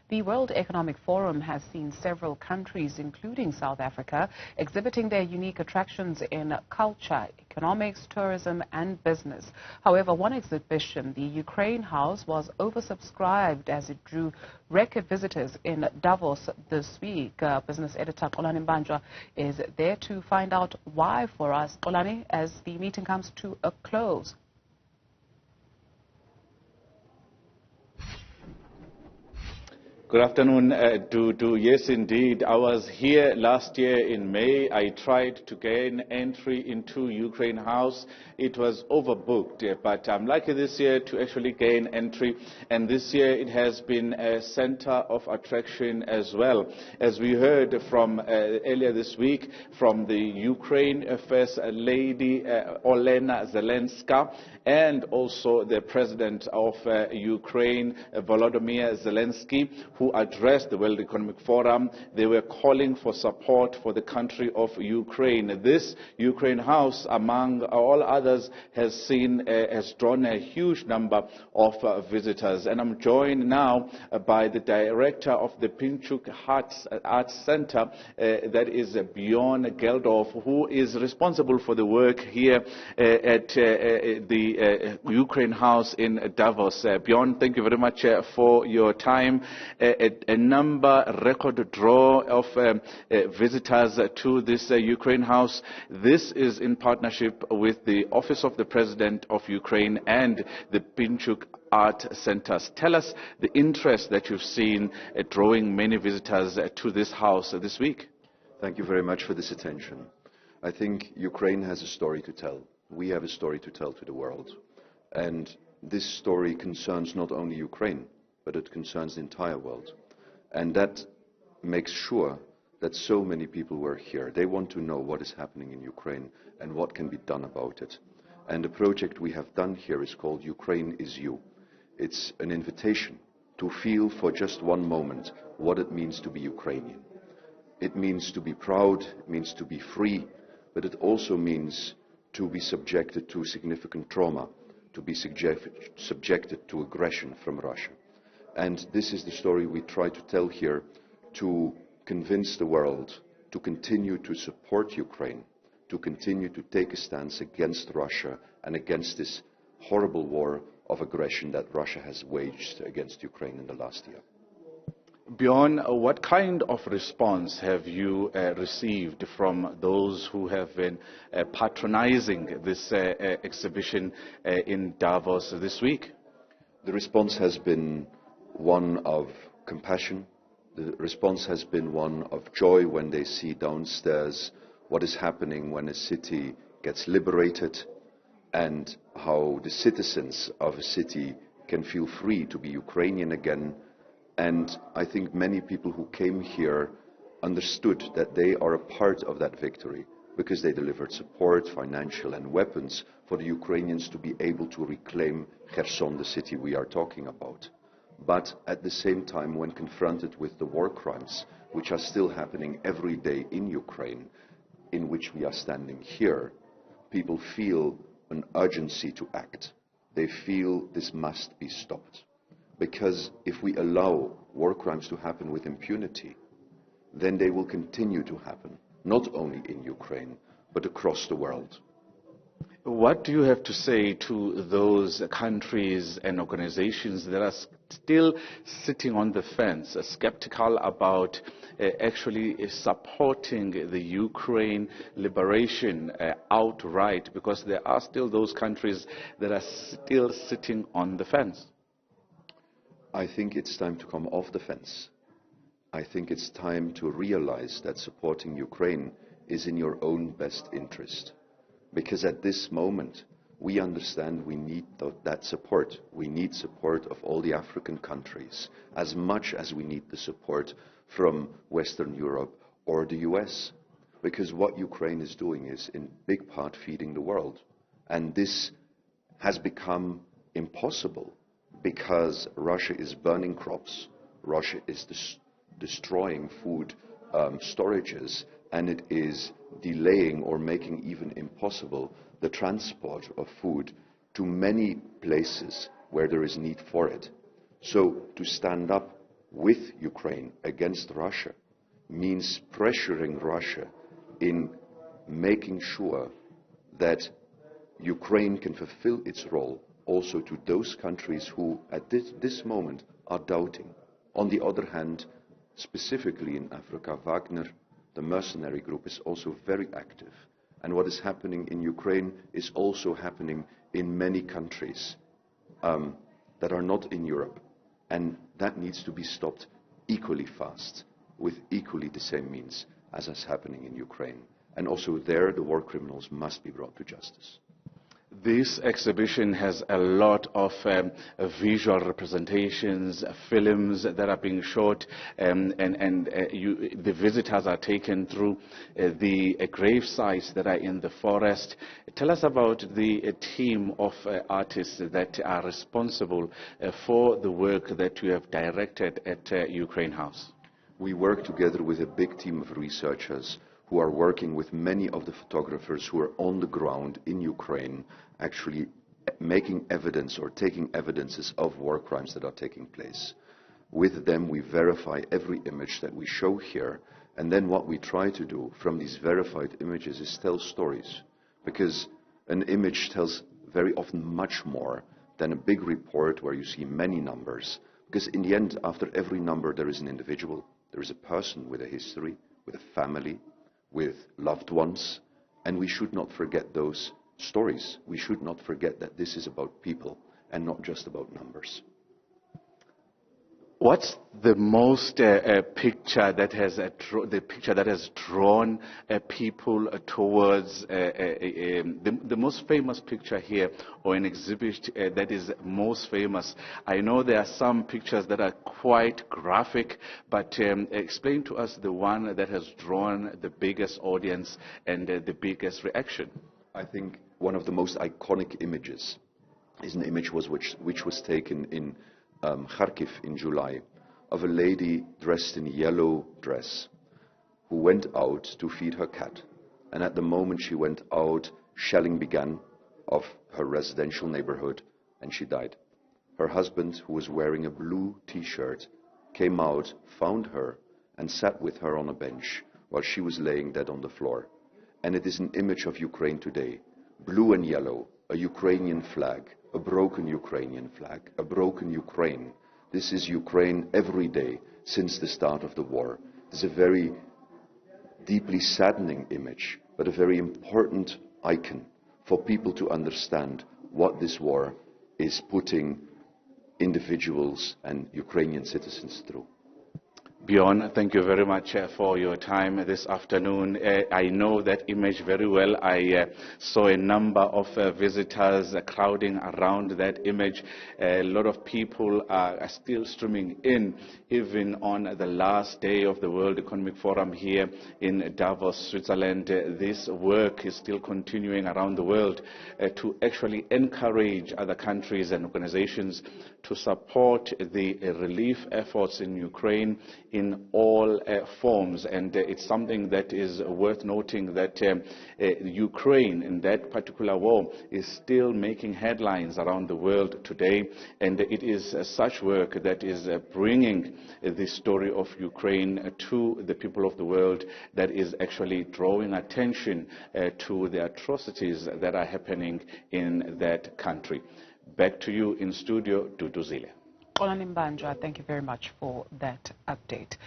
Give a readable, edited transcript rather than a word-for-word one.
The World Economic Forum has seen several countries, including South Africa, exhibiting their unique attractions in culture, economics, tourism and business. However, one exhibition, the Ukraine House, was oversubscribed as it drew record visitors in Davos this week. Business editor Xolani Mbanjwa is there to find out why for us, Xolani, as the meeting comes to a close. Good afternoon, Dudu. Yes, indeed. I was here last year in May. I tried to gain entry into Ukraine House. It was overbooked, but I'm lucky this year to actually gain entry. And this year it has been a center of attraction as well. As we heard from earlier this week from the Ukraine First Lady Olena Zelenska, and also the President of Ukraine, Volodymyr Zelensky, who addressed the World Economic Forum. They were calling for support for the country of Ukraine. This Ukraine House, among all others, has drawn a huge number of visitors. And I'm joined now by the director of the Pinchuk Arts Center, that is Bjorn Geldorf, who is responsible for the work here at the Ukraine House in Davos. Bjorn, thank you very much for your time. A record draw of visitors to this Ukraine House. This is in partnership with the Office of the President of Ukraine and the Pinchuk Art Centers. Tell us the interest that you've seen drawing many visitors to this house this week. Thank you very much for this attention. I think Ukraine has a story to tell. We have a story to tell to the world. And this story concerns not only Ukraine, but it concerns the entire world. And that makes sure that so many people were here. They want to know what is happening in Ukraine and what can be done about it. And the project we have done here is called Ukraine is You. It's an invitation to feel for just one moment what it means to be Ukrainian. It means to be proud, it means to be free, but it also means to be subjected to significant trauma, to be subjected to aggression from Russia. And this is the story we try to tell here, to convince the world to continue to support Ukraine, to continue to take a stance against Russia and against this horrible war of aggression that Russia has waged against Ukraine in the last year. Bjorn, what kind of response have you received from those who have been patronizing this exhibition in Davos this week? The response has been one of compassion. The response has been one of joy when they see downstairs what is happening when a city gets liberated and how the citizens of a city can feel free to be Ukrainian again. And I think many people who came here understood that they are a part of that victory because they delivered support, financial and weapons for the Ukrainians to be able to reclaim Kherson, the city we are talking about. But at the same time, when confronted with the war crimes, which are still happening every day in Ukraine, in which we are standing here, people feel an urgency to act. They feel this must be stopped. Because if we allow war crimes to happen with impunity, then they will continue to happen, not only in Ukraine, but across the world. What do you have to say to those countries and organizations that are still sitting on the fence, skeptical about actually supporting the Ukraine liberation outright, because there are still those countries that are still sitting on the fence? I think it's time to come off the fence. I think it's time to realize that supporting Ukraine is in your own best interest. Because at this moment, we understand we need that support. We need support of all the African countries, as much as we need the support from Western Europe or the US. Because what Ukraine is doing is, in big part, feeding the world. And this has become impossible because Russia is burning crops, Russia is destroying food storages, and it is delaying or making even impossible the transport of food to many places where there is need for it. So to stand up with Ukraine against Russia means pressuring Russia in making sure that Ukraine can fulfill its role also to those countries who at this moment are doubting. On the other hand, specifically in Africa, Wagner, the mercenary group, is also very active. And what is happening in Ukraine is also happening in many countries that are not in Europe. And that needs to be stopped equally fast, with equally the same means as is happening in Ukraine. And also there, the war criminals must be brought to justice. This exhibition has a lot of visual representations, films that are being shot, the visitors are taken through the grave sites that are in the forest. Tell us about the team of artists that are responsible for the work that you have directed at Ukraine House. We work together with a big team of researchers who are working with many of the photographers who are on the ground in Ukraine, actually making evidence or taking evidences of war crimes that are taking place. With them we verify every image that we show here, and then what we try to do from these verified images is tell stories. Because an image tells very often much more than a big report where you see many numbers. Because in the end, after every number there is an individual, there is a person with a history, with a family, with loved ones, and we should not forget those stories. We should not forget that this is about people and not just about numbers. What's the most picture that has drawn people towards the most famous picture here, or an exhibit that is most famous? I know there are some pictures that are quite graphic, but explain to us the one that has drawn the biggest audience and the biggest reaction. I think one of the most iconic images is an image which was taken in Kharkiv in July, of a lady dressed in a yellow dress who went out to feed her cat. And at the moment she went out, shelling began of her residential neighborhood, and she died. Her husband, who was wearing a blue t-shirt, came out, found her, and sat with her on a bench while she was laying dead on the floor. And it is an image of Ukraine today, blue and yellow, a Ukrainian flag, a broken Ukrainian flag, a broken Ukraine. This is Ukraine every day since the start of the war. It's a very deeply saddening image, but a very important icon for people to understand what this war is putting individuals and Ukrainian citizens through. Bjorn, thank you very much for your time this afternoon. I know that image very well. I saw a number of visitors crowding around that image. A lot of people are still streaming in, even on the last day of the World Economic Forum here in Davos, Switzerland. This work is still continuing around the world to actually encourage other countries and organizations to support the relief efforts in Ukraine in all forms, and it's something that is worth noting, that Ukraine in that particular war is still making headlines around the world today, and it is such work that is bringing the story of Ukraine to the people of the world, that is actually drawing attention to the atrocities that are happening in that country. Back to you in studio, Duduzile. Olanimbanja, thank you very much for that update.